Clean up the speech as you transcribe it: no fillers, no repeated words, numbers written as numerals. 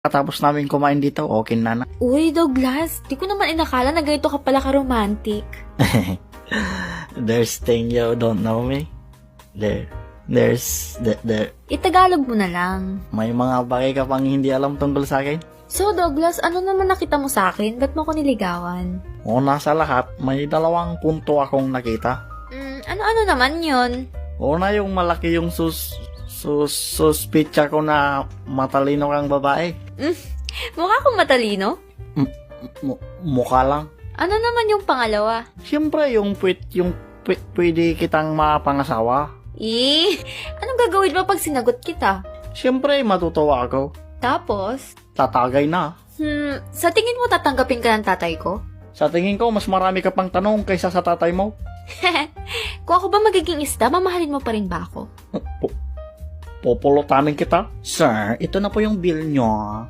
Katapos namin kumain dito, okay na. Uy, Douglas, di ko naman inakala na ganito ka pala ka-romantic. There's thing you don't know me. There's Itagalog mo na lang. may mga bagay ka pang hindi alam tungkol sa akin. So, Douglas, ano naman nakita mo sa akin? Ba't mo ko niligawan? Una sa lahat, may 2 punto akong nakita. Ano-ano naman yun? Una yung malaki yung suspitsa ko na matalino kang babae. Mukha akong matalino? Mukha lang. Ano naman yung pangalawa? Siyempre, yung pwede kitang mapangasawa. Anong gagawin mo pag sinagot kita? Siyempre, matutuwa ako. Tapos? Tatagay na. Sa tingin mo tatanggapin ka ng tatay ko? Sa tingin ko, mas marami ka pang tanong kaysa sa tatay mo. Kung ako ba magiging isda, mamahalin mo pa rin ba ako? Populutanin kita. Sir, ito na po yung bill nyo.